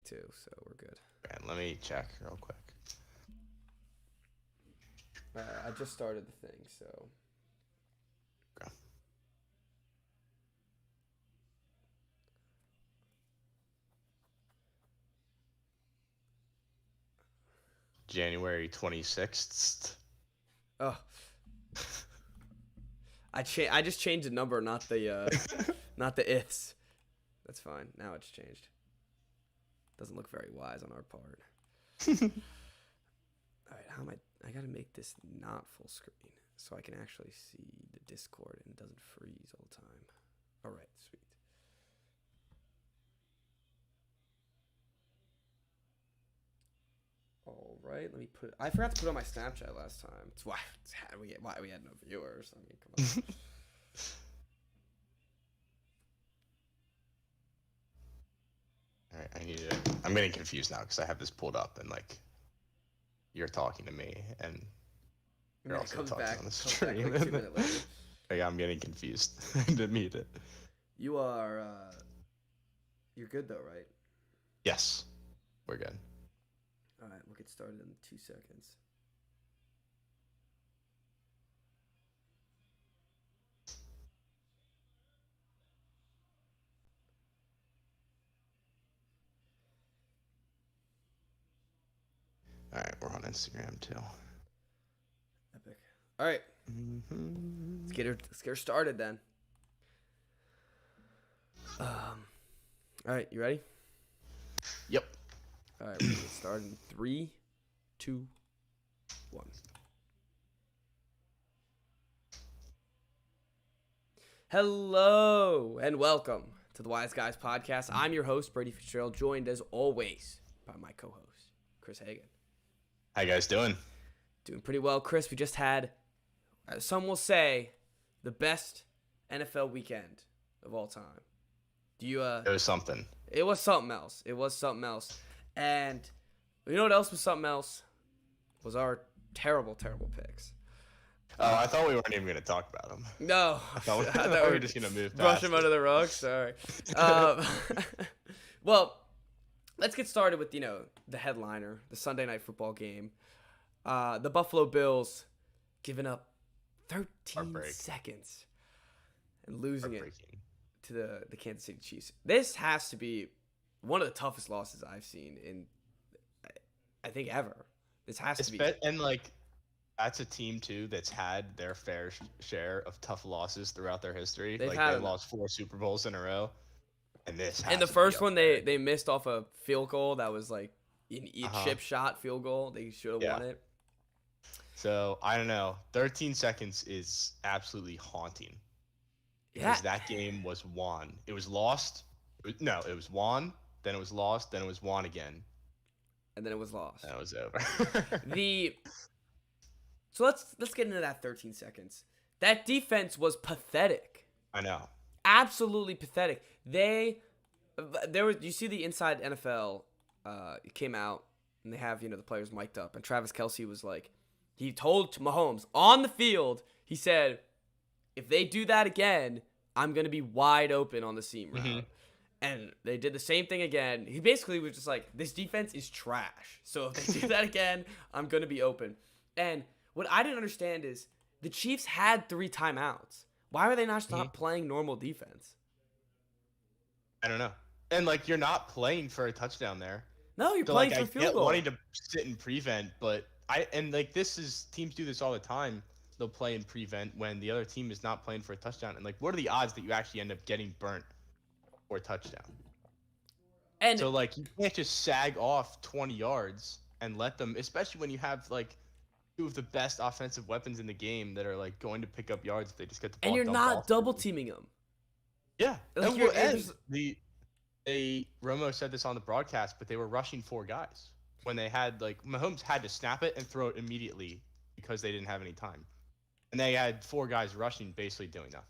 too, so we're good. And let me check real quick. I just started the thing, so. Okay. January 26th. Oh, I just changed the number, not the not the ifs. That's fine. Now it's changed. Doesn't look very wise on our part. All right, how am I gotta make this not full screen so I can actually see the Discord and it doesn't freeze all the time. All right, sweet. All right, let me put. I forgot to put on my Snapchat last time. It's why we had no viewers. I mean, come on. All right, I'm getting confused now because I have this pulled up and like you're talking to me and you're It also comes talking back. on the Comes back stream. like 2 minutes later. Like, I'm getting confused. I didn't mean it. You are. You're good though, right? Yes, we're good. All right, we'll get started in 2 seconds. All right, we're on Instagram too. Epic. All right, Mm-hmm. let's get her started then. All right, you ready? Yep. All right, we're gonna get started in 3, 2, 1. Hello and welcome to the Wise Guys podcast. I'm your host Brady Fitzgerald, joined as always by my co-host Chris Hagan. How you guys doing? Doing pretty well, Chris. We just had, some will say, the best NFL weekend of all time. Do you? It was something. It was something else. It was something else. And you know what else was something else? Was our terrible, terrible picks. Oh, I thought we weren't even going to talk about them. No. I thought we were just going to move brush past them it. under the rug. Sorry. Well, let's get started with, the headliner, the Sunday Night Football game. The Buffalo Bills giving up 13 Heartbreak. seconds and losing it Heartbreaking. to the Kansas City Chiefs. This has to be one of the toughest losses I've seen in, I think, ever. This has to be. And like, that's a team too that's had their fair share of tough losses throughout their history. They've Like had they enough. lost 4 Super Bowls in a row, and this. And the has to be first up one, there. they missed off a field goal that was like a chip shot field goal. They should have won it. So I don't know. 13 seconds is absolutely haunting. Yeah. Because that game was won. It was lost. It was won. Then it was lost. Then it was won again. And then it was lost. And it was over. So let's get into that 13 seconds. That defense was pathetic. I know. Absolutely pathetic. You see the Inside NFL it came out and they have, the players mic'd up, and Travis Kelce was like, he told Mahomes on the field, he said, if they do that again, I'm going to be wide open on the seam route. Mm-hmm. And they did the same thing again. He basically was just like, this defense is trash. So if they do that again, I'm going to be open. And what I didn't understand is the Chiefs had 3 timeouts. Why were they not playing normal defense? I don't know. And like, you're not playing for a touchdown there. No, you're So, playing like, for a field goal. Wanting to sit and prevent, but teams do this all the time. They'll play and prevent when the other team is not playing for a touchdown. And like, what are the odds that you actually end up getting burnt for a touchdown? And so like, you can't just sag off 20 yards and let them, especially when you have like 2 of the best offensive weapons in the game that are like going to pick up yards if they just get the ball. And you're dumped not off double teaming them. Yeah. Like, Romo said this on the broadcast, but they were rushing 4 guys when they had like Mahomes had to snap it and throw it immediately because they didn't have any time. And they had 4 guys rushing, basically doing nothing.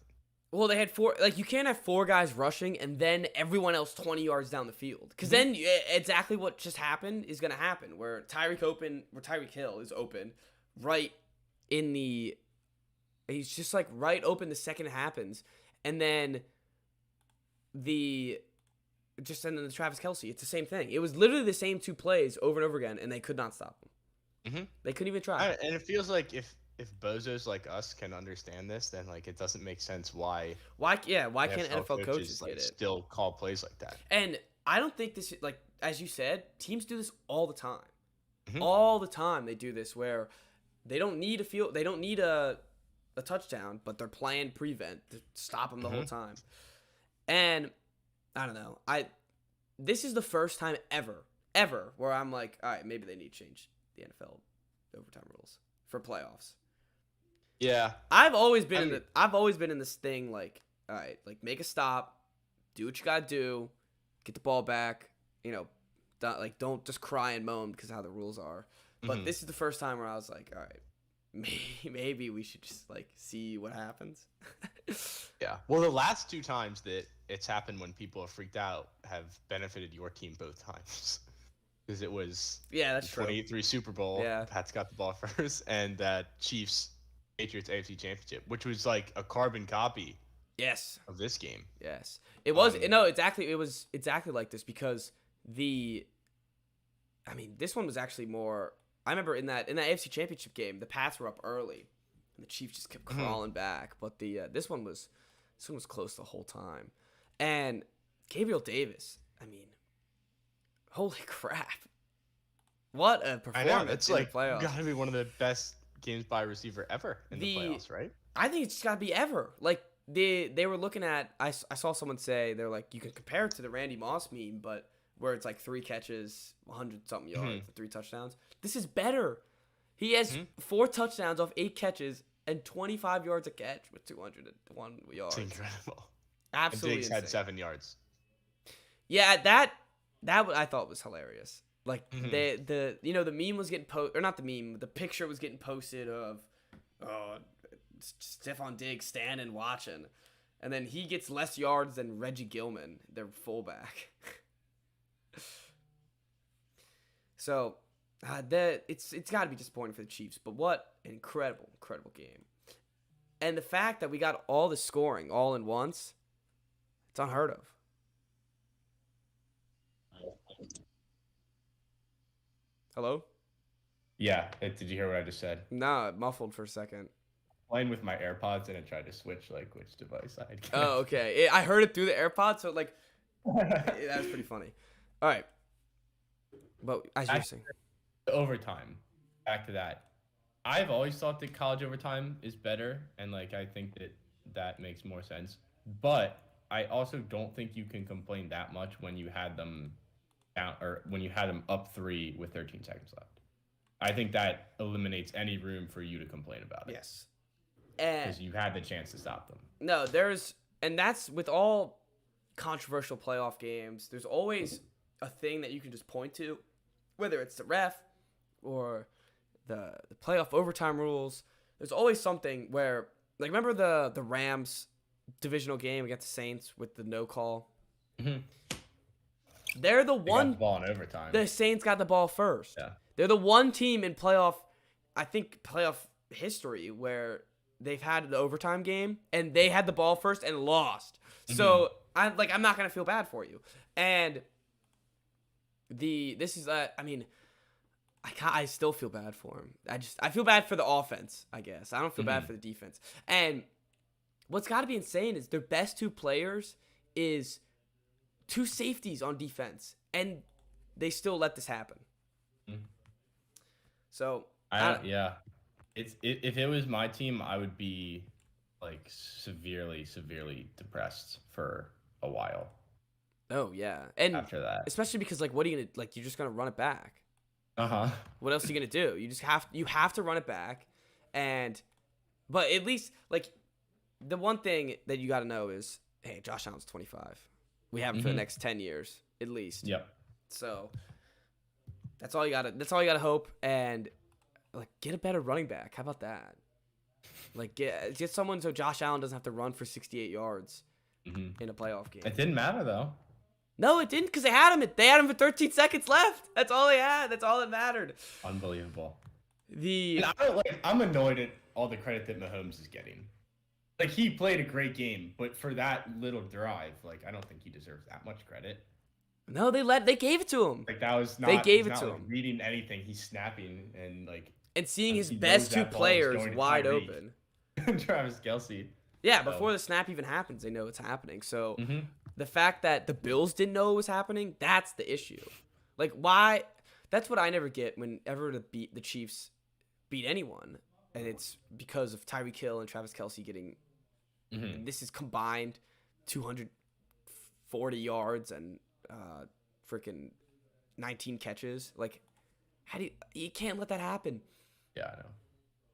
Well, they had 4. Like, you can't have 4 guys rushing and then everyone else 20 yards down the field, because then exactly what just happened is gonna happen. Where Tyreek Hill is open, right in the. He's just like right open. The second it happens, and then just send in the Travis Kelce. It's the same thing. It was literally the same 2 plays over and over again, and they could not stop him. Mm-hmm. They couldn't even try. And it feels like if bozos like us can understand this, then like it doesn't make sense why Why can't NFL coaches like get it? still call plays like that. And I don't think this, like as you said, teams do this all the time. Mhm. All the time they do this where they don't need a touchdown, but they're playing prevent to stop them the whole time. And I don't know. This is the first time ever where I'm like, all right, maybe they need to change the NFL overtime rules for playoffs. Yeah. I've always been in this thing like, all right, like make a stop, do what you gotta do, get the ball back. You know, don't just cry and moan because of how the rules are. But this is the first time where I was like, all right, maybe we should just like see what happens. Yeah. Well, the last 2 times that it's happened when people have freaked out have benefited your team both times. Because it was that's the true. 2023 Super Bowl. Yeah. Pat's got the ball first, and that Chiefs Patriots AFC Championship, which was like a carbon copy Yes. of this game. Yes. It was it was exactly like this because this one was actually more. I remember in that AFC Championship game, the Pats were up early, and the Chiefs just kept crawling back. But this one was close the whole time, and Gabriel Davis. I mean, holy crap! What a performance! I know it's in like the playoffs. gotta be one of the best games by a receiver ever in the playoffs, right? I think it's just gotta be ever. Like they were looking at. I saw someone say they're like you can compare it to the Randy Moss meme, but where it's like 3 catches, 100-something yards, 3 touchdowns. This is better. He has 4 touchdowns off 8 catches and 25 yards a catch with 201 yards. It's incredible. Absolutely and Diggs insane. had 7 yards. Yeah, that I thought was hilarious. Like the meme was getting or not the meme, the picture was getting posted of Stephon Diggs standing watching, and then he gets less yards than Reggie Gilman, their fullback. So, it's got to be disappointing for the Chiefs. But what an incredible game! And the fact that we got all the scoring all in once, it's unheard of. Hello? Yeah, did you hear what I just said? No, muffled for a second. Playing with my AirPods and it tried to switch like which device I had. Oh, okay. I heard it through the AirPods, so like that was pretty funny. All right, but as you were saying, overtime. Back to that. I've always thought that college overtime is better, and like I think that makes more sense. But I also don't think you can complain that much when you had them down or when you had them up 3 with 13 seconds left. I think that eliminates any room for you to complain about it. yes, Because you had the chance to stop them. no, and that's with all controversial playoff games. There's always a thing that you can just point to, whether it's the ref or the playoff overtime rules. There's always something where, like, remember the Rams divisional game against the Saints with the no call? Mm-hmm. They're the They got one. the ball in overtime. The Saints got the ball first. Yeah. They're the one team in playoff history where they've had the overtime game and they had the ball first and lost. So I'm not gonna feel bad for you. And I still feel bad for him. I feel bad for the offense, I guess. I don't feel bad for the defense. And what's got to be insane is their best 2 players is 2 safeties on defense, and they still let this happen. So yeah, if it was my team, I would be like severely depressed for a while. Oh yeah, and after that, especially because what are you gonna you're just gonna run it back. What else are you gonna do? You have to run it back, but at least the one thing that you got to know is, hey, Josh Allen's 25. We have him for the next 10 years at least. Yep. So that's all you got to hope, and get a better running back. How about that? Get someone so Josh Allen doesn't have to run for 68 yards in a playoff game. It didn't matter though. No, it didn't, because they had him. They had him for 13 seconds left. That's all they had. That's all that mattered. Unbelievable. I'm annoyed at all the credit that Mahomes is getting. He played a great game, but for that little drive, I don't think he deserves that much credit. No, they gave it to him. Like that was not. They gave he's it not, to like, him. reading anything. He's snapping and like And seeing his he knows best two that ball is players going to wide Tyreek. open. Travis Kelce. Yeah, So- before the snap even happens, they know it's happening. So Mm-hmm. the fact that the Bills didn't know it was happening, that's the issue. Like, why? That's what I never get whenever the Chiefs beat anyone. And it's because of Tyreek Hill and Travis Kelce getting, Mm-hmm. this is combined 240 yards and freaking 19 catches. Like, how do you can't let that happen. Yeah, I know.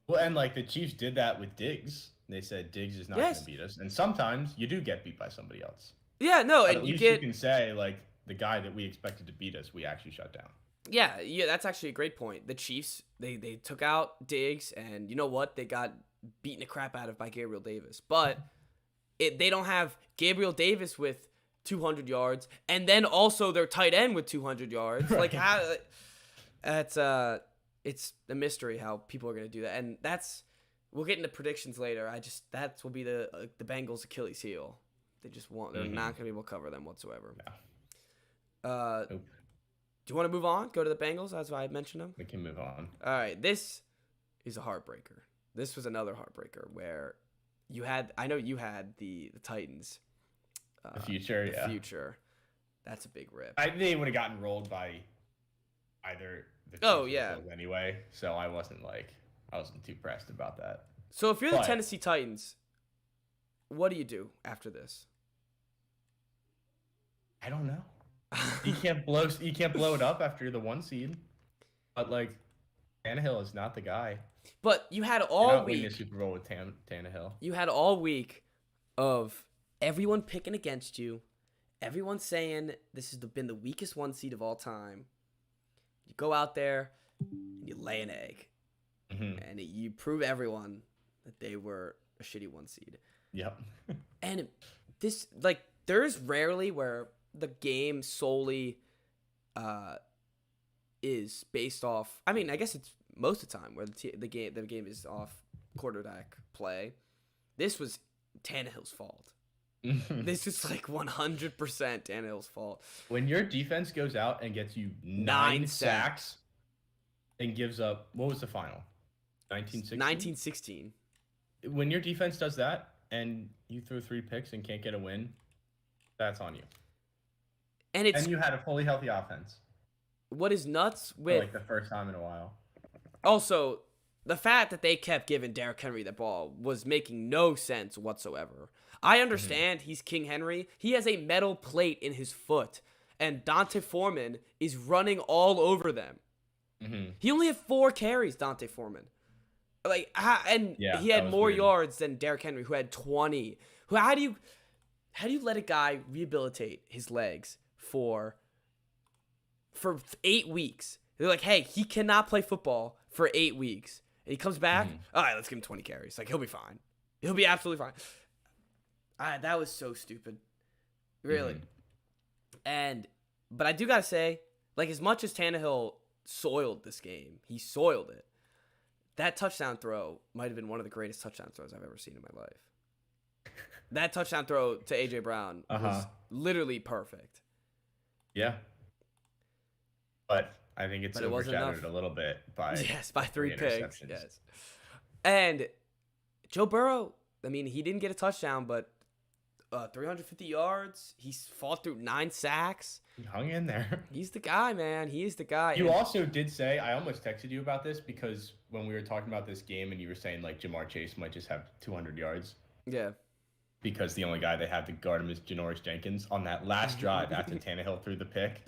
Well, and like the Chiefs did that with Diggs. They said Diggs is not Yes. going to beat us, and sometimes you do get beat by somebody else. Yeah, no, But and at you least get you can say like the guy that we expected to beat us, we actually shut down. Yeah, that's actually a great point. The Chiefs, they took out Diggs, and you know what? They got beaten the crap out of by Gabriel Davis. But they don't have Gabriel Davis with 200 yards, and then also their tight end with 200 yards. Like, how? It's a mystery how people are going to do that. And we'll get into predictions later. That will be the Bengals' Achilles heel. They're not going to be able to cover them whatsoever. No. Nope. Do you want to move on? Go to the Bengals, as I mentioned them? We can move on. All right, this is a heartbreaker. This was another heartbreaker where I know you had the Titans. The future, the yeah. future. That's a big rip. I think they would have gotten rolled by either the Chiefs Oh, or the yeah. Bills anyway, so I wasn't too pressed about that. So if you're the But- Tennessee Titans, what do you do after this? I don't know. You can't blow it up after you're the 1 seed. But like Tannehill is not the guy. But you had You're all not winning week. the Super Bowl with Tannehill. You had all week of everyone picking against you. Everyone saying this has been the weakest 1 seed of all time. You go out there and you lay an egg. Mm-hmm. And you prove everyone that they were a shitty 1 seed. Yep. And there's rarely where the game solely is based off. I mean, I guess it's most of the time where the game is off quarterback play. This was Tannehill's fault. This is like 100% Tannehill's fault. When your defense goes out and gets you 9 sacks and gives up, what was the final? 1916? 1916. When your defense does that and you throw 3 picks and can't get a win, that's on you. And it's And you had a fully healthy offense what is nuts for with like the first time in a while. also the fact that they kept giving Derrick Henry the ball was making no sense whatsoever. I understand he's King Henry. He has a metal plate in his foot, and Dante Foreman is running all over them. Mm-hmm. He only had 4 carries, Dante Foreman. Like, Yeah, he that had was more weird. yards than Derrick Henry, who had 20. How do you let a guy rehabilitate his legs for 8 weeks? They're like, hey, he cannot play football for 8 weeks. And he comes back, all right, let's give him 20 carries. Like, he'll be fine. He'll be absolutely fine. That was so stupid. Really. But I do got to say, like, as much as Tannehill soiled this game, he soiled it. That touchdown throw might have been one of the greatest touchdown throws I've ever seen in my life. That touchdown throw to A.J. Brown was literally perfect. Yeah. But I think it's But it wasn't overshadowed enough. a little bit by Yes, by 3 picks. interceptions. Yes. And Joe Burrow, I mean, he didn't get a touchdown, but 350 yards. He's fought through 9 sacks. He hung in there. He's the guy, man. He is the guy. You And- also did say, I almost texted you about this because when we were talking about this game and you were saying like Jamar Chase might just have 200 yards yeah. because the only guy they had to guard him is Janoris Jenkins on that last drive after Tannehill threw the pick.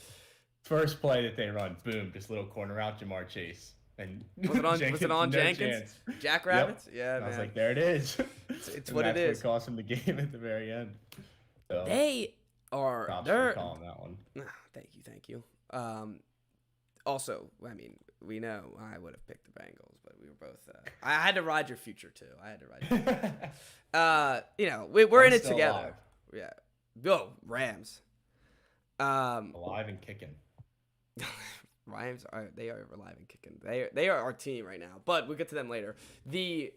First play that they run, boom, just little corner out Jamar Chase. And Was it on no Jenkins? chance. Jackrabbits? Yeah, And I was man. like, there it is. It's And what it that's is. what cost him the game at the very end. So They are. props for They're. calling that one. Thank you. Also, I mean, we know I would have picked the Bengals, but we were both. I had to ride your future too. We're in I'm it still together. alive. Yeah. Go Rams. Alive and kicking. Rams are alive and kicking. They are our team right now, but we'll get to them later. The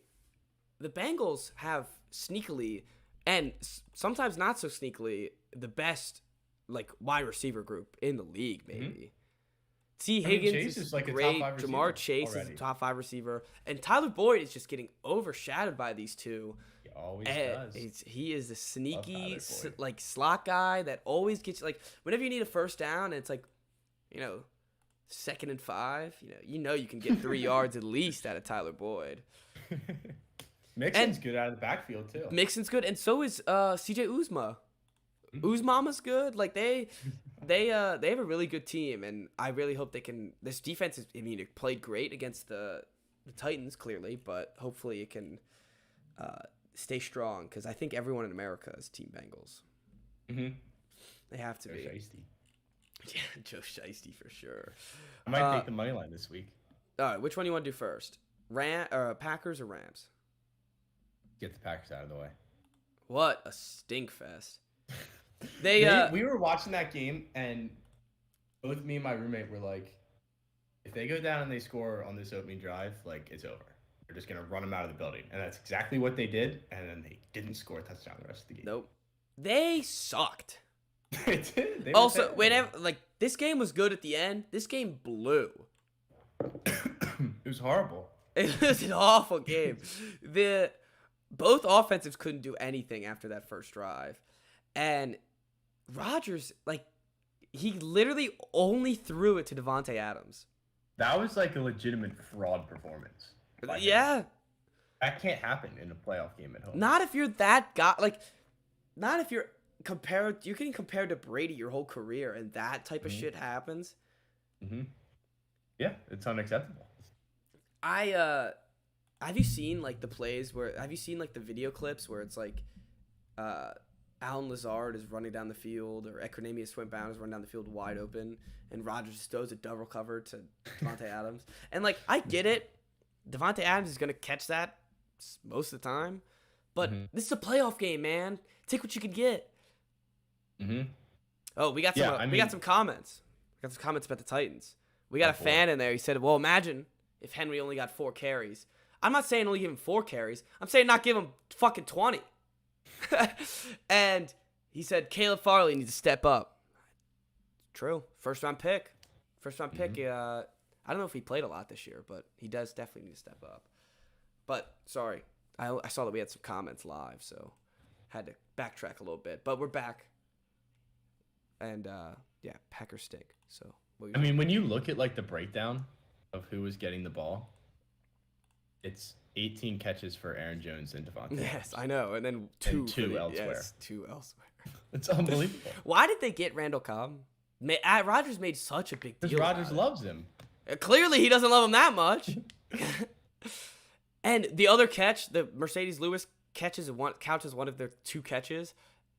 Bengals have sneakily and sometimes not so sneakily the best like wide receiver group in the league, maybe. T. I mean, Higgins Chase is is like a top great. 5 Jamar receiver Chase is already. a top 5 receiver, and Tyler Boyd is just getting overshadowed by these two. He always And does. he is the sneaky Tyler Boyd. like slot guy that always gets like whenever you need a first down, and it's like, 2nd and 5. You know you can get 3 yards at least out of Tyler Boyd. Mixon's good out of the backfield too. Mixon's good, and so is CJ Uzma. Uzmama's good. Like they have a really good team, and I really hope they can. This defense is. I mean, it played great against the Titans clearly, but hopefully it can stay strong because I think everyone in America is Team Bengals. Mm-hmm. They have to be. Shiesty. Yeah, Joe Shiesty for sure. I might take the money line this week. All right, which one do you want to do first? Packers or Rams? Get the Packers out of the way. What a stink fest. They We were watching that game, and both me and my roommate were like, if they go down and they score on this opening drive, like, it's over. They're just going to run them out of the building. And that's exactly what they did, and then they didn't score a touchdown the rest of the game. Nope. They sucked. They did. They were Also, terrible. whenever this game was good at the end, this game blew. It was horrible. It was an awful game. Both offensives couldn't do anything after that first drive, and Rodgers he literally only threw it to Devontae Adams. That was like a legitimate fraud performance. by him. Yeah, That can't happen in a playoff game at home. not if you're that guy. Not if you're compared. You can compare to Brady your whole career, and that type of shit happens. Mm-hmm. Yeah, it's unacceptable. Have you seen the plays where have you seen the video clips where it's Alan Lazard is running down the field or Equanimeous Swinbound is running down the field wide open and Rodgers just throws a double cover to Devontae Adams, and I get it, Devontae Adams is gonna catch that most of the time, but this is a playoff game, man. Take what you can get. Mm-hmm. Oh, we got some. We got some comments. We got some comments about the Titans. We got a fan in there. He said, "Well, imagine if Henry only got 4 carries." I'm not saying only give him 4 carries. I'm saying not give him fucking 20. And he said Caleb Farley needs to step up. True. First round pick. I don't know if he played a lot this year, but he does definitely need to step up. But sorry, I saw that we had some comments live, so had to backtrack a little bit. But we're back. And yeah, Packers stink. So I mean, when you look at the breakdown of who was getting the ball, it's 18 catches for Aaron Jones and Devontae. Yes, I know. And then 2 elsewhere. Yes, 2 elsewhere. It's unbelievable. Why did they get Randall Cobb? Rodgers made such a big deal. Because Rodgers about it. loves him. Clearly, he doesn't love him that much. And the other catch, the Mercedes Lewis counts as one of their 2 catches,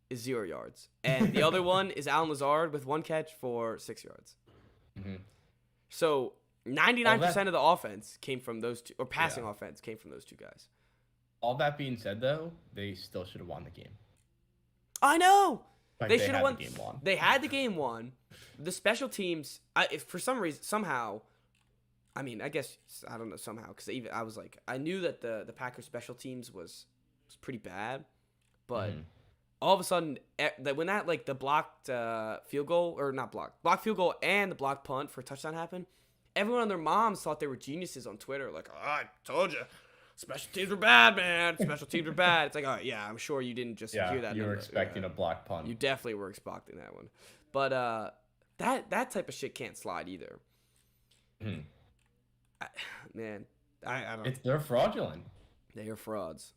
is 0 yards. And the other one is Alan Lazard with 1 catch for 6 yards. Mm-hmm. So 99% of the offense came from those 2, or passing offense came from those 2 guys. All that being said, though, they still should have won the game. I know. They should have had won. the game won. They had the game won. The special teams, if for some reason, somehow, I mean, I guess I don't know somehow because even I was I knew that the Packers special teams was pretty bad, but all of a sudden, when that the blocked field goal or not blocked field goal and the blocked punt for a touchdown happened, everyone and their moms thought they were geniuses on Twitter. Oh, I told you. Special teams were bad, man. Special teams were bad. It's oh, yeah, I'm sure you didn't just hear that. You were expecting a block punt. You definitely were expecting that one. But that type of shit can't slide either. Mm-hmm. I don't. They're fraudulent. They are frauds.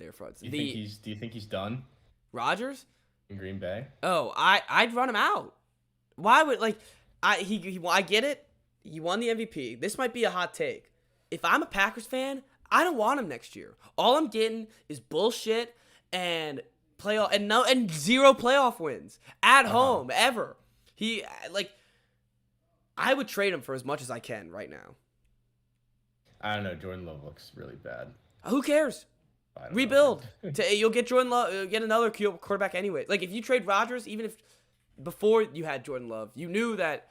They are frauds. Do you think he's done Rodgers in Green Bay? Oh, I'd run him out. Why would I get it. He won the MVP. This might be a hot take. If I'm a Packers fan, I don't want him next year. All I'm getting is bullshit and playoff and 0 playoff wins at home ever. I would trade him for as much as I can right now. I don't know. Jordan Love looks really bad. Who cares? I don't Rebuild. know. You'll get Jordan Love, get another quarterback anyway. If you trade Rodgers, even if before you had Jordan Love, you knew that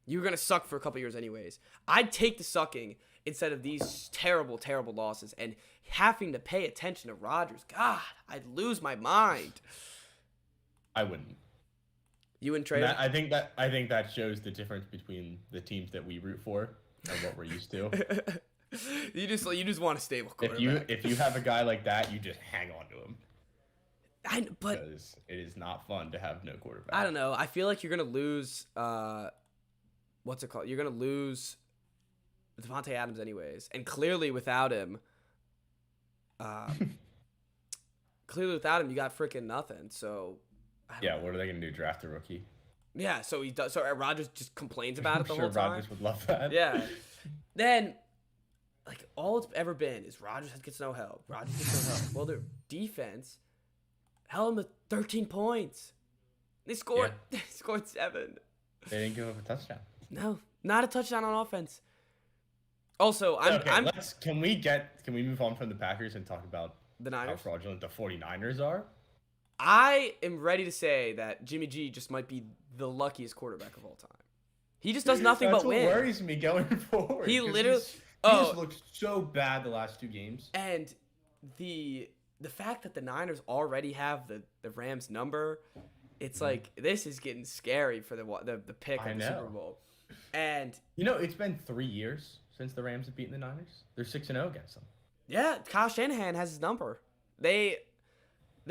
you were gonna suck for a couple years anyways. I'd take the sucking instead of these terrible, terrible losses and having to pay attention to Rodgers. God, I'd lose my mind. I wouldn't. You and And Trader. I think that shows the difference between the teams that we root for and what we're used to. you just want a stable quarterback. If you have a guy like that, you just hang on to him But because it is not fun to have no quarterback. I don't know. I feel like you're gonna lose. What's it called? You're gonna lose Devontae Adams anyways, and clearly without him, you got freaking nothing. So I don't Yeah, know. what are they gonna do? Draft a rookie? Yeah. So he does. So Rodgers just complains about I'm it the sure whole time. Rodgers would love that. Yeah. Then, like, all it's ever been is Rodgers gets no help. Rodgers gets no help. Well, their defense held them to 13 points. They scored. Yeah. They scored 7. They didn't give up a touchdown. No, not a touchdown on offense. Also, I'm Can we move on from the Packers and talk about the how Niners. fraudulent the 49ers are? I am ready to say that Jimmy G just might be the luckiest quarterback of all time. He just does nothing That's but what win. worries me going forward. He 'cause literally- he just looked so bad the last 2 games. And the fact that the Niners already have the Rams number, it's like this is getting scary for the pick I of the know. Super Bowl. And You know, it's been 3 years since the Rams have beaten the Niners. They're 6-0 against them. yeah, Kyle Shanahan has his number. They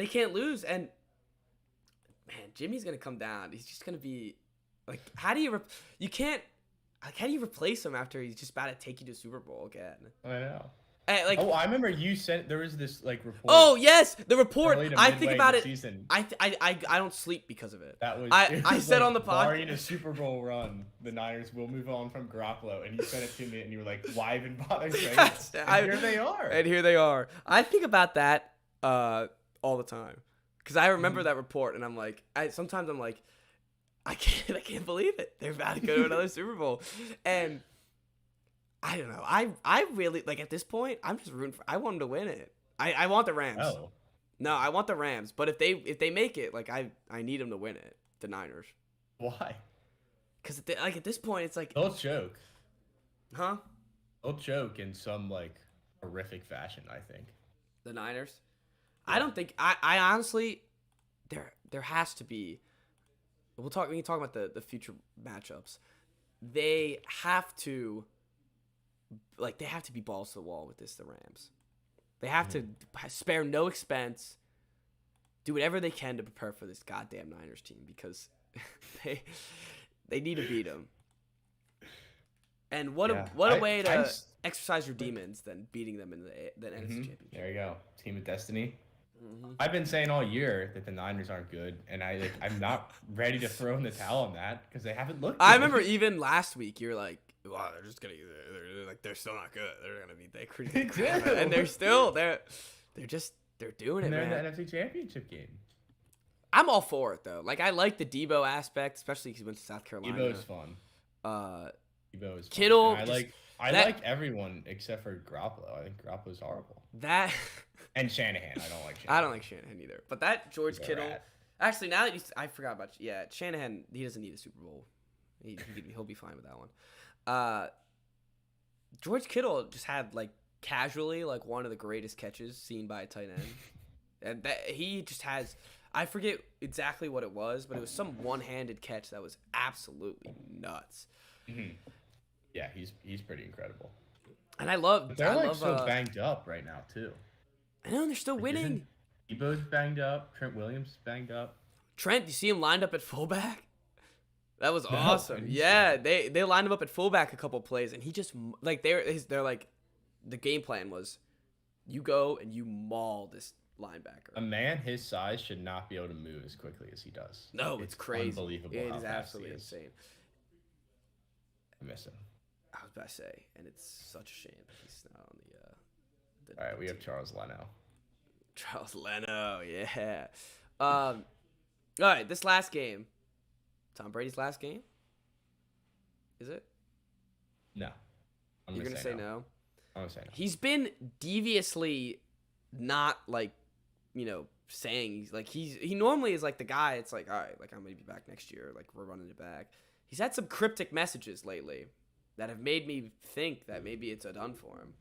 can't lose. And man, Jimmy's gonna come down. He's just gonna be like, how do you replace him after he's just about to take you to Super Bowl again? I know. Like, Oh, I remember you sent there was this like report. oh yes, the report. early to I midway think in about the it. season. I don't sleep because of it. That was I it I was said like, on the barring podcast. a Super Bowl run, the Niners will move on from Garoppolo, and you sent it to me, and you were like, "Why even bother saying Yes, it?" I- And here they are. And here they are. I think about that all the time because I remember that report, and I'm like, sometimes I'm like, I can't believe it. They're about to go to another Super Bowl, and I don't know. I really like at this point. I'm just rooting for. I want them to win it. I want the Rams. Oh, No, I want the Rams. But if they make it, like I need them to win it. The Niners. why? Because like at this point, it's like, They'll choke. huh? They'll choke in some like horrific fashion. I think. The Niners. I don't think. I honestly, there has to be. We can talk about the future matchups. They have to. Like they have to be balls to the wall with the Rams. They have to spare no expense. Do whatever they can to prepare for this goddamn Niners team because they need to beat them. And what Yeah. a way to I s- exercise your demons than beating them in the NFC Championship. There you go. Team of Destiny. Mhm. I've been saying all year that the Niners aren't good, and I'm not ready to throw in the towel on that because they haven't looked. I good. remember even last week you're like, "Wow, they're just gonna they're still not good. They're gonna be They do. and they're doing it, And they're in man." the NFC Championship game. I'm all for it though. Like I like the Debo aspect, especially because he went to South Carolina. Debo's fun. Uh, Debo is fun. Kittle, And just- I that- like everyone except for Garoppolo. I think Garoppolo's horrible. that And Shanahan. I don't like Shanahan. I don't like Shanahan either. But that George He's a Kittle. rat. Actually, now that I forgot about Shanahan. He doesn't need a Super Bowl. He'll be fine with that one. George Kittle just had like casually like one of the greatest catches seen by a tight end, and that he just has. I forget exactly what it was, but it was some one-handed catch that was absolutely nuts. Mhm. Yeah, he's pretty incredible. And I love. But they're I like love, so banged up right now too. I know and they're still Like, winning. isn't Debo's banged up. Trent Williams is banged up. Trent, you see him lined up at fullback? That was No, I awesome. didn't see Yeah, they lined him up at fullback a couple plays, and he just like they're like the game plan was, you go and you maul this linebacker. A man his size should not be able to move as quickly as he does. No, it's crazy. Unbelievable. It how is fast absolutely he is. insane. I miss him. I was about to say, and it's such a shame that he's not on the All right, we have team. Charles Leno. Charles Leno, yeah. All right, this last game, Tom Brady's last game. Is it? No. I'm You're gonna say no. I'm gonna say no. He's been deviously not like, saying he's like he normally is like the guy. It's like, all right, like I'm gonna be back next year. Like we're running it back. He's had some cryptic messages lately that have made me think that maybe it's a done for him.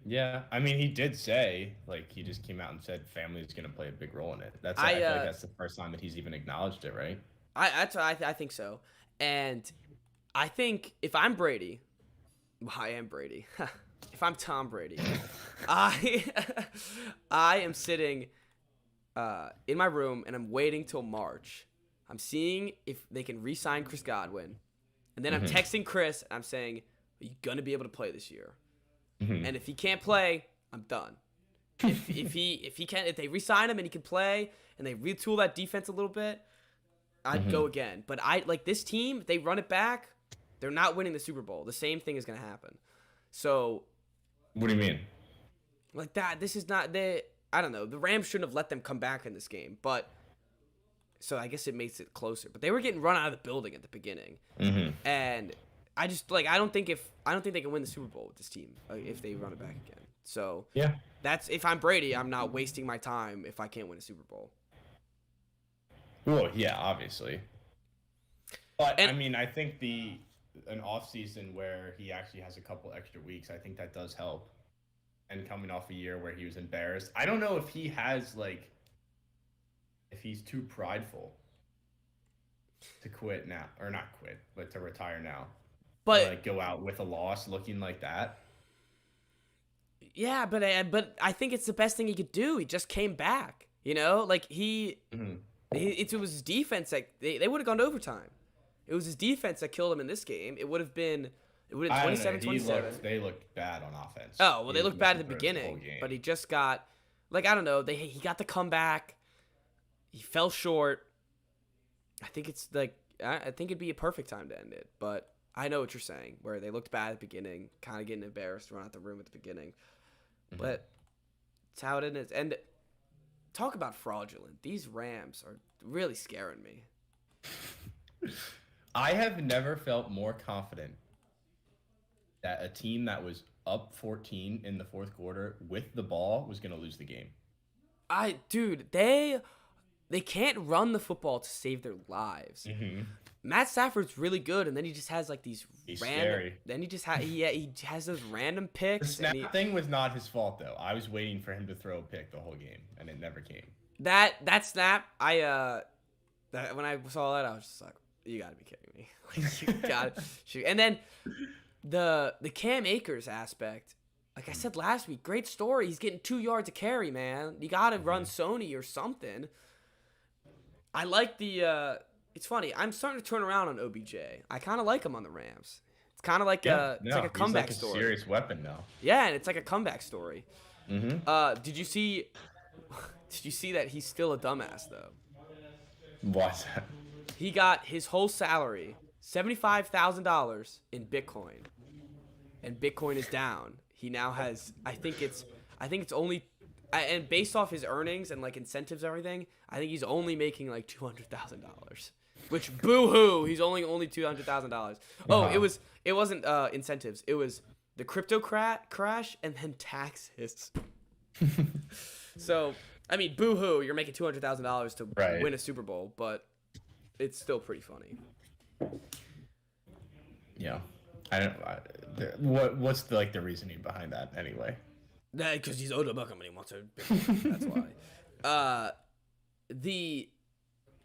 Yeah, I mean, he did say, like, he just came out and said family is going to play a big role in it. I I feel like that's the first time that he's even acknowledged it, right? I think so, and I think if I'm Brady, well, I am Brady. If I'm Tom Brady, I I am sitting in my room and I'm waiting till March. I'm seeing if they can re-sign Chris Godwin, and then I'm texting Chris and I'm saying, "Are you gonna be able to play this year?" And if he can't play, I'm done. If they re-sign him and he can play and they retool that defense a little bit, I'd go again. But I like this team. If they run it back, they're not winning the Super Bowl. The same thing is gonna happen. So What do you mean? like that, this is not the. I don't know. The Rams shouldn't have let them come back in this game, but so I guess it makes it closer. But they were getting run out of the building at the beginning, and I just like I don't think they can win the Super Bowl with this team if they run it back again. So Yeah. that's if I'm Brady, I'm not wasting my time if I can't win a Super Bowl. Well, yeah, obviously. But And- I mean, I think an off season where he actually has a couple extra weeks, I think that does help. And coming off a year where he was embarrassed, I don't know if he has like, if he's too prideful to quit now, or not quit, but to retire now, But or, like go out with a loss looking like that. yeah, but I think it's the best thing he could do. He just came back, you know, like it was his defense that they would have gone to overtime. It was his defense that killed him in this game. It would have been I don't know, 27-27. They looked bad on offense. Oh, well, He they was looked bad at the missing throws whole beginning, game. but he just got, like, I don't know. He got the comeback. He fell short. I think it's like I think it'd be a perfect time to end it, but I know what you're saying, where they looked bad at the beginning, kind of getting embarrassed, run out the room at the beginning, but it's how it is. And talk about fraudulent. These Rams are really scaring me. I have never felt more confident that a team that was up 14 in the fourth quarter with the ball was going to lose the game. Dude, they can't run the football to save their lives. Matt Stafford's really good, and then he just has like these He's random. scary. Then he has those random The picks. snap And thing was not his fault, though. I was waiting for him to throw a pick the whole game, and it never came. that snap, when I saw that, I was just like, you gotta be kidding me. Like, you gotta shoot. And then the Cam Akers aspect, like I said last week, great story. He's getting 2 yards a carry, man. You gotta run Sony or something. I like the. It's funny. I'm starting to turn around on OBJ. I kind of like him on the Rams. It's kind of like it's like a comeback he's like story. a serious weapon now. Yeah, and it's like a comeback story. Did you see? Did you see that he's still a dumbass though? What's that? He got his whole salary, $75,000 in Bitcoin, and Bitcoin is down. He now has, I think it's only, and based off his earnings and like incentives and everything, I think he's only making like $200,000. Which boo-hoo, he's only $200,000. Oh, it wasn't incentives. It was the crypto crash and then taxes. So, I mean, boo-hoo, you're making $200,000 to win a Super Bowl, but it's still pretty funny. Yeah, what's the reasoning behind that anyway? Because he's Odell Beckham and he wants to. That's why.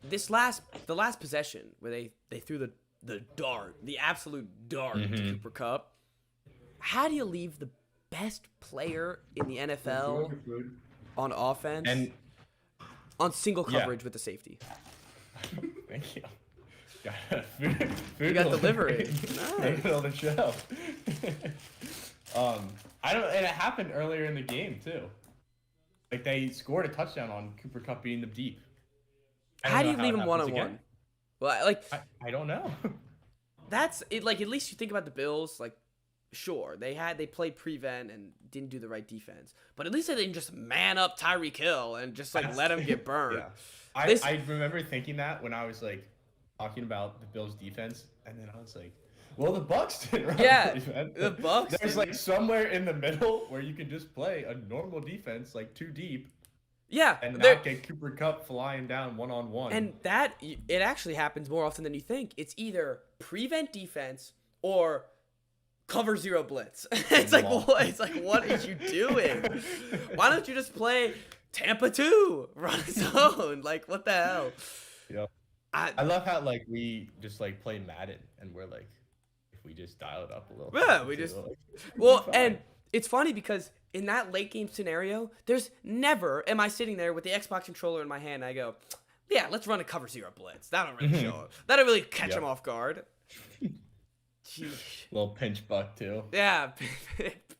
The last possession where they threw the absolute dart to Cooper Kupp. How do you leave the best player in the NFL on offense And on single coverage with the safety? thank you. You got delivery. Nice. On the show. I don't, and it happened earlier in the game too. Like they scored a touchdown on Cooper Kupp beating them deep. How do you leave him one-on-one? Well, like I don't know. that's it. Like at least you think about the Bills. Like, sure they played prevent and didn't do the right defense, but at least they didn't just man up Tyreek Hill and just like let him get burned. Yeah. I remember thinking that when I was like talking about the Bills defense, and then I was like, well, the Bucks didn't run defense. The Bucks. There's like somewhere in the middle where you can just play a normal defense, like too deep. Yeah, and not get Cooper Kupp flying down one-on-one. And that it actually happens more often than you think. It's either prevent defense or cover zero blitz. It's like Lol. what? It's like what are you doing? Why don't you just play Tampa 2? Run zone. Like what the hell? Yep. I love how like we just like play Madden and we're like, if we just dial it up a little. Yeah, bit, we too, just like, well, it'll be and fine. it's funny because in that late game scenario, there's never am I sitting there with the Xbox controller in my hand. And I go, yeah, let's run a cover zero blitz. That'll really show him. That'll really catch Yep. him off guard. Jeez. Little pinch buck too. Yeah,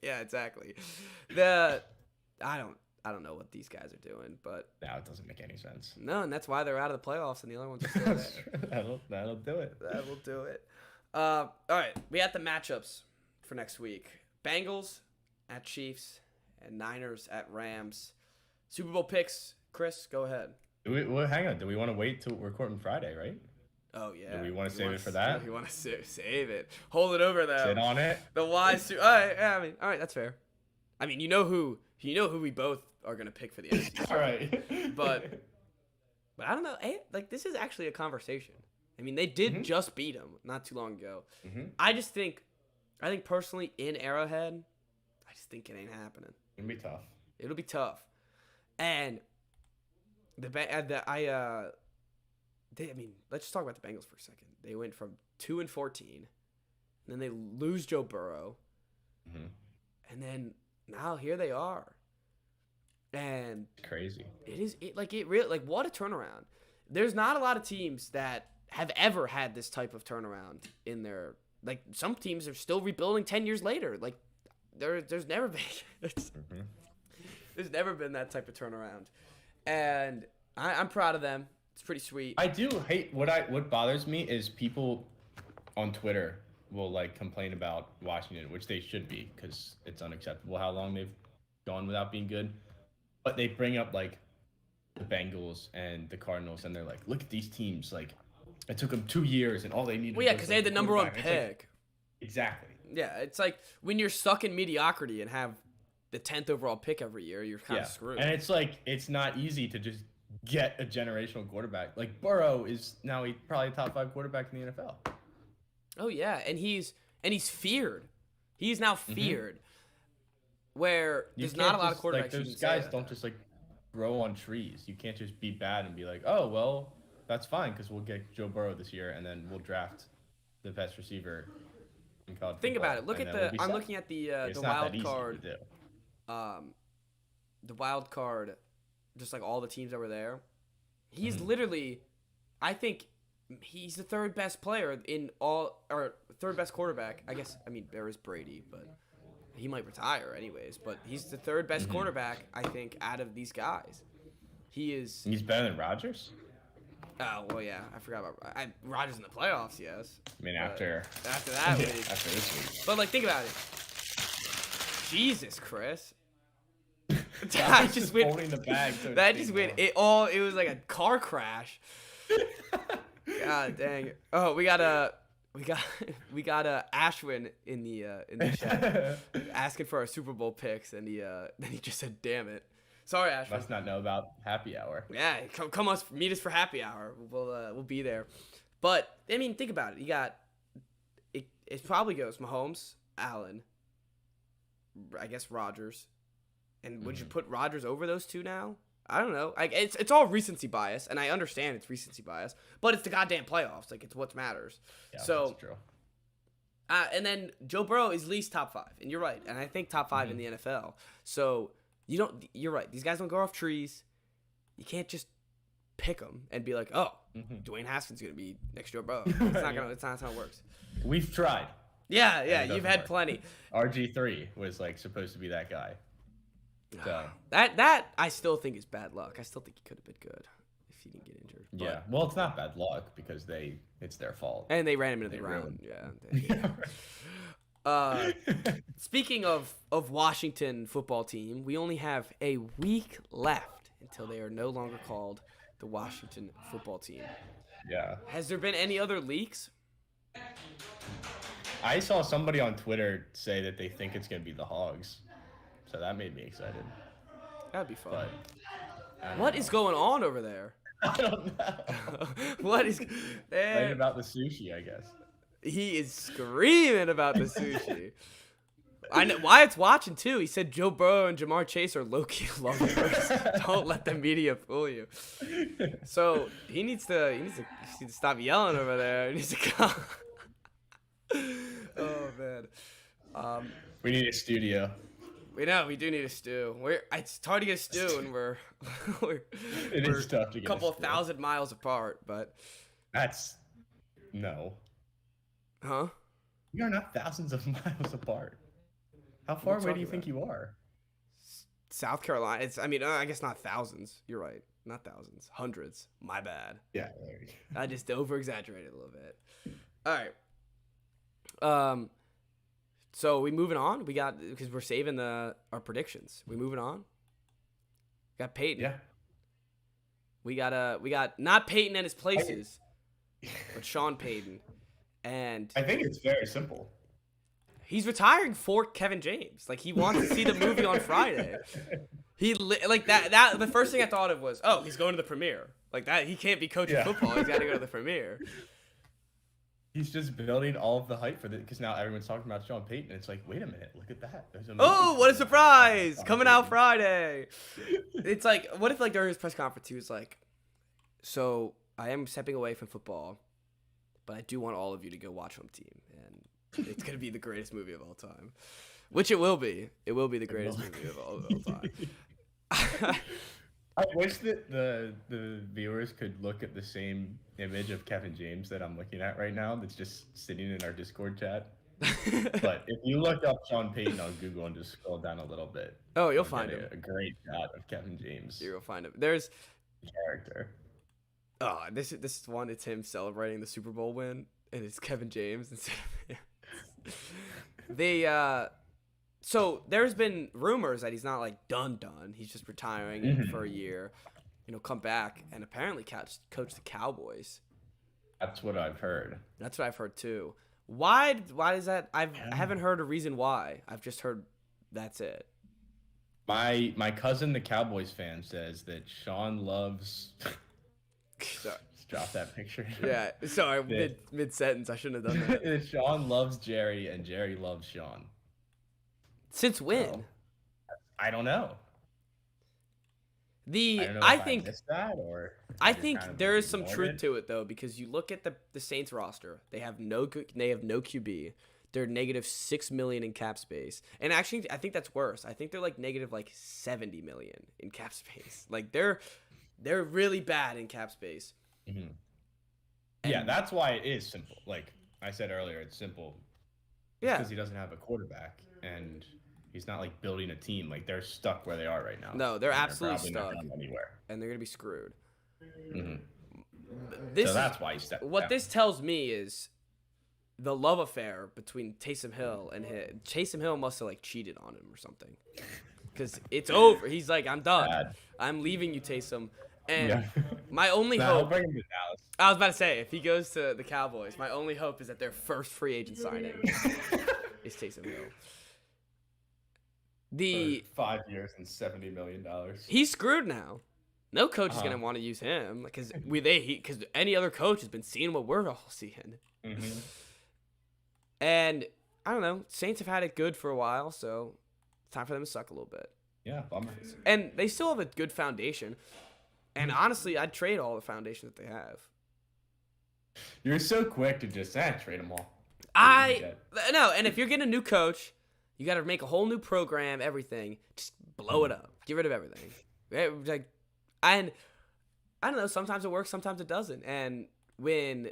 yeah, exactly. I don't know what these guys are doing, but Now it doesn't make any sense. no, and that's why they're out of the playoffs, and the other ones are still there. That'll do it. That will do it. All right, we got the matchups for next week: Bengals at Chiefs and Niners at Rams. Super Bowl picks. Chris, go ahead. Well, hang on. Do we want to wait till we're recording Friday, right? Oh yeah. Do we wanna save wanna it for s- that? We want to save it. Hold it over there. Sit on it. The wise. All right. Yeah, I mean, all right. That's fair. I mean, you know who we both are gonna pick for the NFC. All right. But I don't know. Like this is actually a conversation. I mean, they did just beat them not too long ago. I think personally in Arrowhead, I just think it ain't happening. It'll be tough. It'll be tough. And I mean, let's just talk about the Bengals for a second. They went from 2-14, and then they lose Joe Burrow, and then now here they are. And Crazy. what a turnaround. There's not a lot of teams that have ever had this type of turnaround in their like some teams are still rebuilding 10 years later. Like there's never been there's never been that type of turnaround. And I'm proud of them. It's pretty sweet. I do hate what bothers me is people on Twitter will like complain about Washington, which they should be because it's unacceptable how long they've gone without being good. But they bring up like the Bengals and the Cardinals, and they're like, "Look at these teams! Like, it took them 2 years, and all they needed." Well, yeah, was, because like, they had the a number one quarterback." It's like- pick. exactly. Yeah, it's like when you're stuck in mediocrity and have the 10th overall pick every year, you're kind Yeah, of screwed. and it's like it's not easy to just get a generational quarterback. Like Burrow is now probably a top 5 quarterback in the NFL. Oh yeah, and he's feared. He's now feared. Where You there's not a can't lot of just, like, quarterbacks. you those can say guys that. don't just like grow on trees. You can't just be bad and be like, oh well, that's fine because we'll get Joe Burrow this year and then we'll draft the best receiver in college. Think football, about it. Look and at then we'll be I'm set. looking at the It's not that wild easy to card. do. The wild card, just like all the teams that were there. He's literally, I think, he's the third best player in all, or third best quarterback. I guess. I mean, there is Brady, but he might retire anyways. But he's the third best quarterback, I think, out of these guys. He is. He's better than Rodgers. Oh well, yeah. I forgot about Rodgers in the playoffs. Yes. I mean, But after that week. after this week. But like, think about it. Jesus, Chris. I I just went. holding the bag. So That it's just being went. It was like a car crash. God dang it. Oh, we got a Ashwin in the chat asking for our Super Bowl picks, and then he just said, "Damn it." Sorry, Ashwin. Must not know about happy hour. Yeah, come meet us for happy hour. We'll be there. But I mean, think about it. You got it probably goes Mahomes, Allen, I guess Rodgers, and would you put Rodgers over those two now? I don't know. Like it's all recency bias, and I understand it's recency bias, but it's the goddamn playoffs. Like it's what matters. Yeah, So that's true. and then Joe Burrow is least top 5, and you're right, and I think top 5 in the NFL. So you're right. These guys don't grow off trees. You can't just pick them and be like, oh, Dwayne Haskins is gonna be next Joe Burrow. It's not gonna. It's not how it works. We've tried. Yeah, it you've doesn't had work. plenty. RG3 was like supposed to be that guy. So That I still think is bad luck. I still think he could have been good if he didn't get injured. But- yeah, well, it's not bad luck because it's their fault. and they ran him into the They ground. ruined- Yeah. Speaking of Washington football team, we only have a week left until they are no longer called the Washington football team. Yeah. Has there been any other leaks? I saw somebody on Twitter say that they think it's gonna be the Hogs, so that made me excited. That'd be fun. But I don't What know. is going on over there? I don't know. What is? Right about the sushi, I guess. He is screaming about the sushi. I know Wyatt's watching too. He said Joe Burrow and Jamar Chase are low-key lovers. Don't let the media fool you. So he needs to stop yelling over there. He needs to come. Oh man. We need a studio. We do need a stew. It's hard to get a stew, and we're It is tough to a get couple a of stew. 1,000 miles apart. But No. huh? We are not thousands of miles apart. How far away do you think you are? South Carolina. I guess not thousands. You're right. Not thousands. Hundreds. My bad. Yeah. There you go. I just over-exaggerated a little bit. All right. So we moving on? Because we're saving our predictions. We moving on? Got Peyton. Yeah. We got not Peyton and his places, but Sean Payton. And I think it's very simple. he's retiring for Kevin James. Like, he wants to see the movie on Friday. The first thing I thought of was, oh, he's going to the premiere. Like that, he can't be coaching football. He's got to go to the premiere. He's just building all of the hype for because now everyone's talking about Sean Payton. It's like, wait a minute, look at that. There's a Oh, movie what a coming surprise! out. Coming out Friday. It's like, what if like during his press conference he was like, so I am stepping away from football, but I do want all of you to go watch Home Team, and it's gonna be the greatest movie of all time, which it will be. It will be the greatest movie of all time. I wish that the viewers could look at the same image of Kevin James that I'm looking at right now that's just sitting in our Discord chat. But if you look up Sean Payton on Google and just scroll down a little bit, Oh, you'll you'll find get him. a great shot of Kevin James You'll find him. There's character. this is one. It's him celebrating the Super Bowl win, and it's Kevin James instead of him. So there's been rumors that he's not like done. He's just retiring for a year, come back and apparently coach the Cowboys. That's what I've heard. That's what I've heard too. Why is that? I haven't heard a reason why. I've just heard that's it. My cousin, the Cowboys fan, says that Sean loves. Sorry. Just drop that picture. Yeah, sorry, mid sentence. I shouldn't have done that. That Sean loves Jerry and Jerry loves Sean. Since when? So, I don't know. I think missed that, or I just think kind of there is some ignored truth it. to it though, because you look at the Saints roster, they have no QB. They're negative $6 million in cap space, and actually I think that's worse. I think they're like negative like $70 million in cap space. Like they're really bad in cap space. Mhm. Yeah, that's why it is simple. Like I said earlier, it's simple. Yeah. Because he doesn't have a quarterback and he's not like building a team. Like they're stuck where they are right now. No, they're And absolutely probably not stuck. going anywhere. And they're gonna be screwed. Mhm. This So that's why he stepped what down. this tells me is the love affair between Taysom Hill and him. Taysom Hill must have like cheated on him or something, because it's over. He's like, I'm done. Bad. I'm leaving you, Taysom. And Yeah. my only Nah, I'll hope. bring him to Dallas. I was about to say, if he goes to the Cowboys, my only hope is that their first free agent signing is Taysom Hill. For 5 years and $70 million. He's screwed now. No coach is Uh-huh. gonna want to use him because any other coach has been seeing what we're all seeing. Mhm. And I don't know, Saints have had it good for a while, so it's time for them to suck a little bit. Yeah, bummer. And they still have a good foundation. And honestly, I'd trade all the foundation that they have. You're so quick to just trade them all. No, and if you're getting a new coach, you got to make a whole new program, everything. Just blow it up. Get rid of everything. And I don't know, sometimes it works, sometimes it doesn't. And when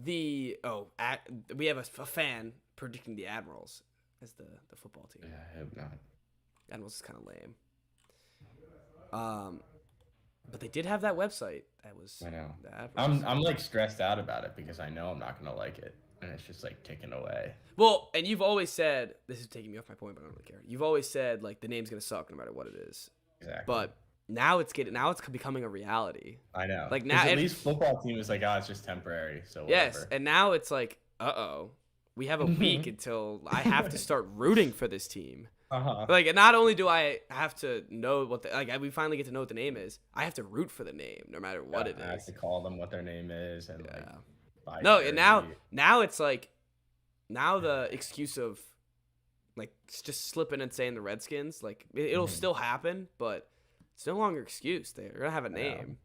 we have a fan predicting the Admirals as the football team. Yeah, I hope not. Admirals is kind of lame. But they did have that website. That was I know. the Admirals. I'm like stressed out about it because I know I'm not gonna like it, and it's just like ticking away. Well, and you've always said, this is taking me off my point, but I don't really care. You've always said like the name's gonna suck no matter what it is. Exactly. But now it's becoming a reality. I know. like, 'Cause now- at least football team is like, it's just temporary. So whatever. Yes, and now it's like, we have a week until I have to start rooting for this team. Like, not only do I have to know what we finally get to know what the name is, I have to root for the name no matter what it I have is. to call them what their name is, and like, Yeah. Buy No, and now jersey. it's like now the excuse of like just slipping and saying the Redskins, like it'll Mhm. still happen, but it's no longer excuse. They're gonna have a Yeah. name,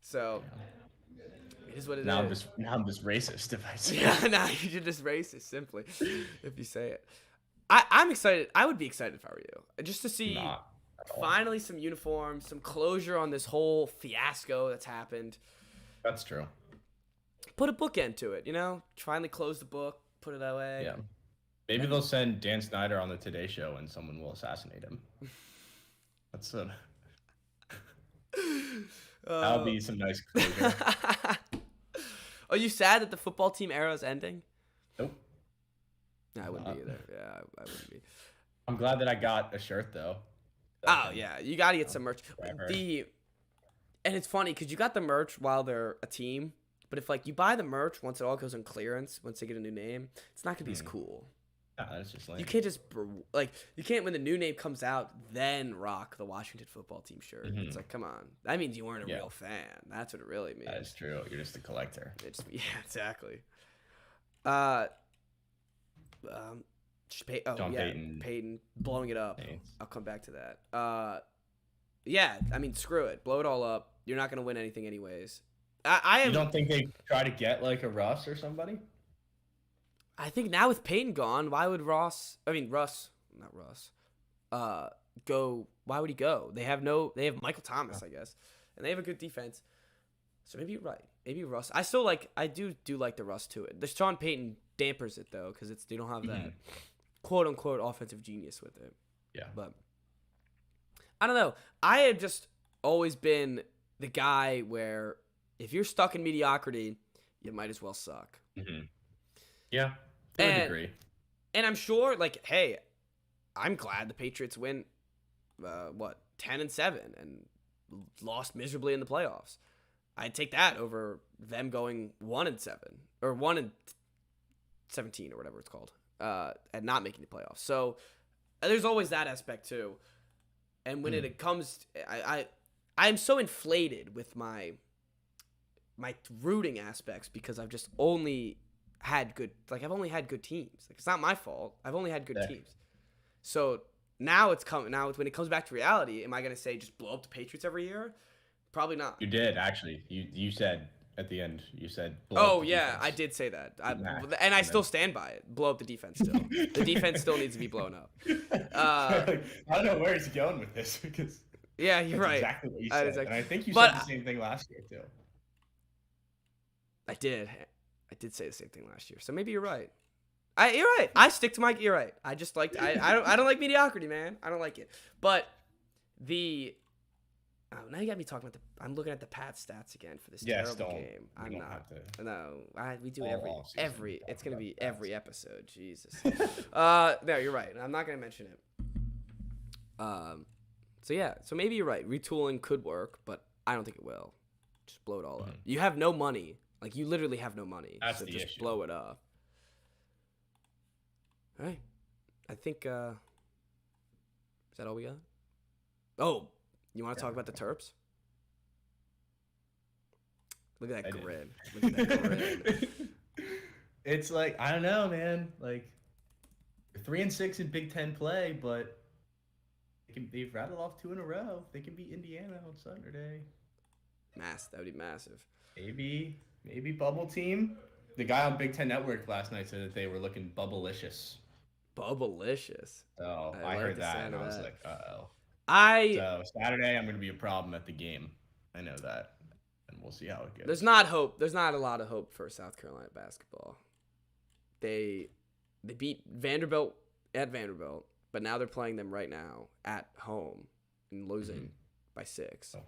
so it is what it Now is. I'm just racist if I say Yeah, now you're just racist simply if you say it. I'm excited. I would be excited if I were you, just to see not at all. finally some uniforms, some closure on this whole fiasco that's happened. That's true. Put a bookend to it, you know. Finally close the book, put it away. Yeah. Maybe they'll send Dan Snyder on the Today Show and someone will assassinate him. That's that'll be some nice closure. Are you sad that the football team era is ending? Nope. No, I wouldn't be Not. either. Yeah, I wouldn't be. I'm glad that I got a shirt though. Oh yeah, you got to get some merch. Forever. And it's funny because you got the merch while they're a team, but if like you buy the merch once it all goes on clearance, once they get a new name, it's not gonna be as cool. Nah, that's just lame. You can't just you can't when the new name comes out then rock the Washington football team shirt. Mhm. It's like come on, that means you weren't a Yeah. real fan. That's what it really means. That is true. You're just a collector. It's, yeah, exactly. John yeah, Payton. Payton blowing it up. Thanks. I'll come back to that. Yeah, I mean, screw it, blow it all up. You're not gonna win anything anyways. I You am. don't think they try to get like a Russ or somebody? I think now with Payton gone, why would Russ? Not Russ. Go. Why would he go? They have Michael Thomas, I guess, and they have a good defense. So maybe you're right. Maybe Russ. I do like the Russ to it. The Sean Payton dampers it though, because they don't have that quote unquote offensive genius with it. Yeah. But I don't know. I have just always been the guy where if you're stuck in mediocrity, you might as well suck. Mm-hmm. Yeah. To a And- degree. And I'm sure, like, hey, I'm glad the Patriots win, 10-7 and lost miserably in the playoffs. I'd take that over them going 1-7 or 1-17 or whatever it's called, and not making the playoffs. So there's always that aspect too. And when it comes, I'm so inflated with my rooting aspects because I've just only had good, like I've only had good teams. Like it's not my fault. I've only had good Yeah. teams. So now it's coming. Now when it comes back to reality, am I gonna say just blow up the Patriots every year? Probably not. You did actually. You said at the end. You said. blow Oh up the yeah, defense. I did say that. Max, And I and still then- stand by it. Blow up the defense still. The defense still needs to be blown up. I don't know where he's going with this because Yeah, you're that's right. exactly what you That said. is And I think you but said the same thing last year too. I did say the same thing last year. So maybe you're right. You're right. I stick to my. You're right. I just like. I don't like mediocrity, man. I don't like it. But now you got me talking about the. I'm looking at the Pats stats again for this Yes, terrible don't. game. We I'm don't not. have to. No, we do it All offseason every. talk It's gonna about be the Pats. every episode. Jesus. No, you're right. I'm not gonna mention it. So yeah. So maybe you're right. Retooling could work, but I don't think it will. Just blow it all up. You have no money. Like you literally have no money. That's so the just issue. blow it up. All right. I think. Is that all we got? Oh, you want to talk about the Terps? Look at I that did. grin. Look at that grin. It's like I don't know, man. Like 3-6 in Big Ten play, but they've rattled off 2 in a row. They can beat Indiana on Saturday. That would be massive. Maybe bubble team. The guy on Big Ten Network last night said that they were looking bubblicious. Bubblicious. So I I like heard the that sound and of I was that. like, uh-oh. So Saturday I'm gonna be a problem at the game. I know that. And we'll see how it goes. There's not hope. There's not a lot of hope for South Carolina basketball. They beat Vanderbilt at Vanderbilt, but now they're playing them right now at home and losing by 6. Oh.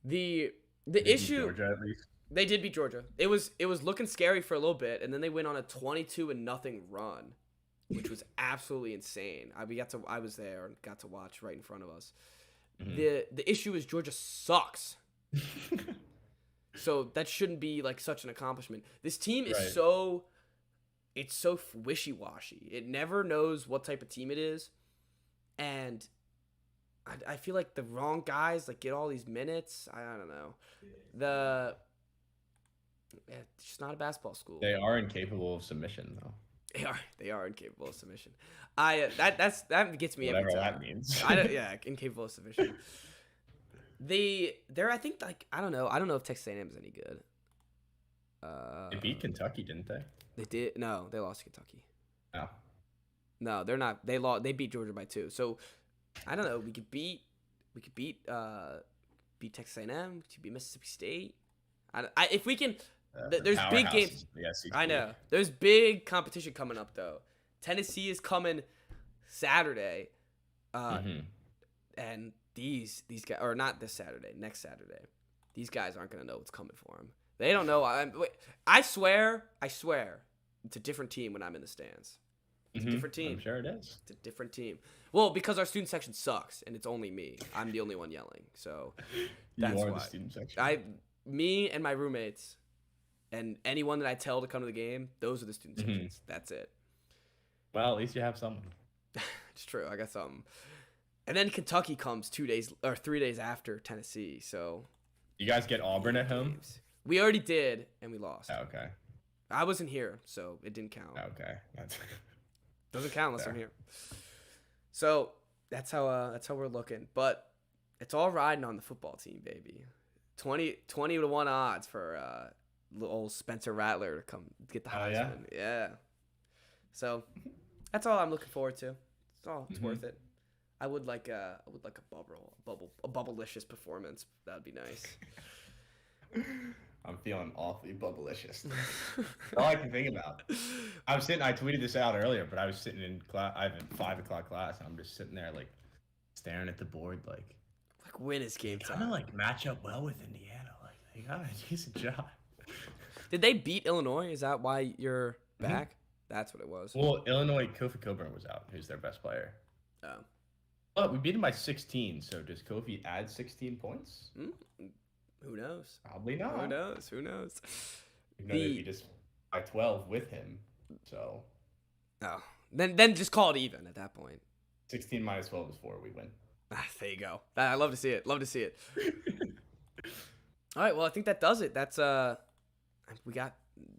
The They beat issue Georgia at least. they did beat Georgia. It was looking scary for a little bit, and then they went on a 22-0 run, which was absolutely insane. I was there and got to watch right in front of us. The issue is Georgia sucks. So that shouldn't be like such an accomplishment. This team is Right. so wishy-washy. It never knows what type of team it is. And I feel like the wrong guys like get all these minutes. I don't know. Yeah, it's just not a basketball school. They are incapable of submission, though. They are incapable of submission. That gets me Whatever every that time. means. Yeah, incapable of submission. They're I think like I don't know if Texas A&M is any good. They beat Kentucky, didn't they? They did no, they lost to Kentucky. No. No, they're not. They beat Georgia by 2. So I don't know. We could beat Texas A&M. We could beat Mississippi State. If we can. There's big games. I know. There's big competition coming up though. Tennessee is coming Saturday, and these guys, or not this Saturday, next Saturday. These guys aren't gonna know what's coming for them. They don't know. I swear, it's a different team when I'm in the stands. It's a different team. I'm sure it is. It's a different team. Well, because our student section sucks, and it's only me. I'm the only one yelling, so that's you are why. the student section. Me and my roommates, and anyone that I tell to come to the game, those are the student sections. That's it. Well, at least you have someone. It's true. I got something. And then Kentucky comes 3 days after Tennessee. So You guys get Auburn at home? we already did, and we lost. Oh, okay. I wasn't here, so it didn't count. Okay. That's Doesn't count unless Fair. I'm here. So that's how we're looking. But it's all riding on the football team, baby. 20 to 1 odds for little old Spencer Rattler to come get the Heisman. Yeah. So that's all I'm looking forward to. It's worth it. I would like a bubblelicious performance. That would be nice. I'm feeling awfully bubblicious. All I can think about. I tweeted this out earlier, but I was sitting in class. I have a 5 o'clock class, and I'm just sitting there, like, staring at the board, like when is game kind time? of like match up well with Indiana. Like they got a decent job. Did they beat Illinois? Is that why you're back? That's what it was. Well, Illinois, Kofi Coburn was out, who's their best player. Oh. But we beat him by 16. So does Kofi add 16 points? Who knows? Probably not. Who knows? Who knows? You know, they'd be just by 12 with him. So Oh, then just call it even at that point. 16 minus 12 is 4. We win. There you go. I love to see it. Love to see it. All right. Well, I think that does it. That's we're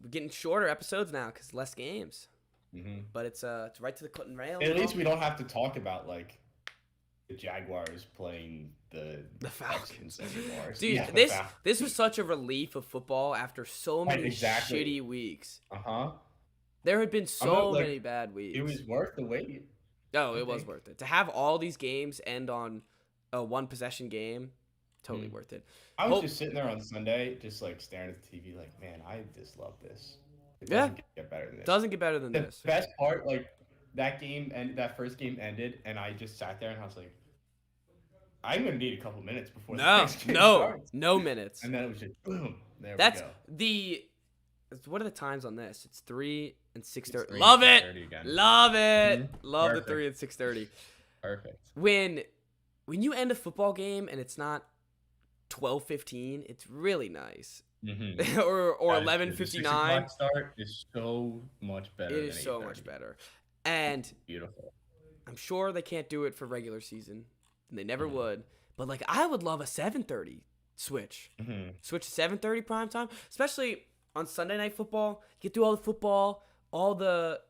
getting shorter episodes now because less games. But it's right to the cutting rail. At least we don't have to talk about like the Jaguars playing the Falcons anymore. Dude, Yeah, this was such a relief of football after so many exactly. shitty weeks. Uh-huh. There had been so many bad weeks. It was worth the wait. Oh, it was worth it. To have all these games end on a one possession game, totally worth it. I was just sitting there on Sunday, just like staring at the TV, like, man, I just love this. It doesn't get better than this. Doesn't get better than The this. best part, like that game and that first game ended, and I just sat there and I was like, I'm gonna need a couple minutes before the next game starts. No minutes. And then it was just boom. There That's we go. what are the times on this? It's 3 and 6:30. 3 Love and it. 6:30 again. Love it. Love Perfect. the 3 and 6:30. Perfect. When you end a football game and it's not 12:15, it's really nice. or 11:59. Start is so much better. It is so much better. And Beautiful. I'm sure they can't do it for regular season, and they never would. But like, I would love a 7:30 switch. Switch to 7:30 prime time, especially on Sunday Night Football. You get through all the football, all the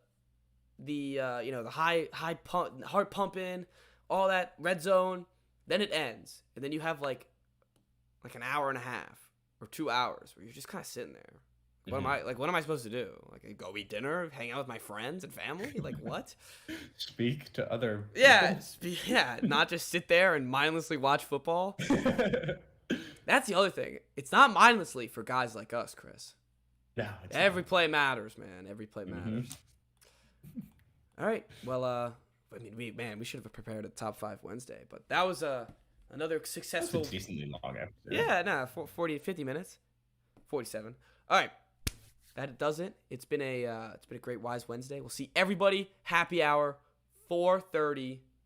high pump, heart pumping, all that red zone. Then it ends, and then you have like an hour and a half or 2 hours where you're just kind of sitting there. What am I supposed to do? Like, go eat dinner, hang out with my friends and family? Like, what? Speak to other Yeah, not just sit there and mindlessly watch football. That's the other thing. It's not mindlessly for guys like us, Chris. No, Every play matters, man. Every play matters. All right. Well, we should have prepared a top 5 Wednesday, but that was another successful. That's a decently long episode. Yeah, 40 to 50 minutes. 47. All right. That does it. It's been a great Wise Wednesday. We'll see everybody happy hour 4:30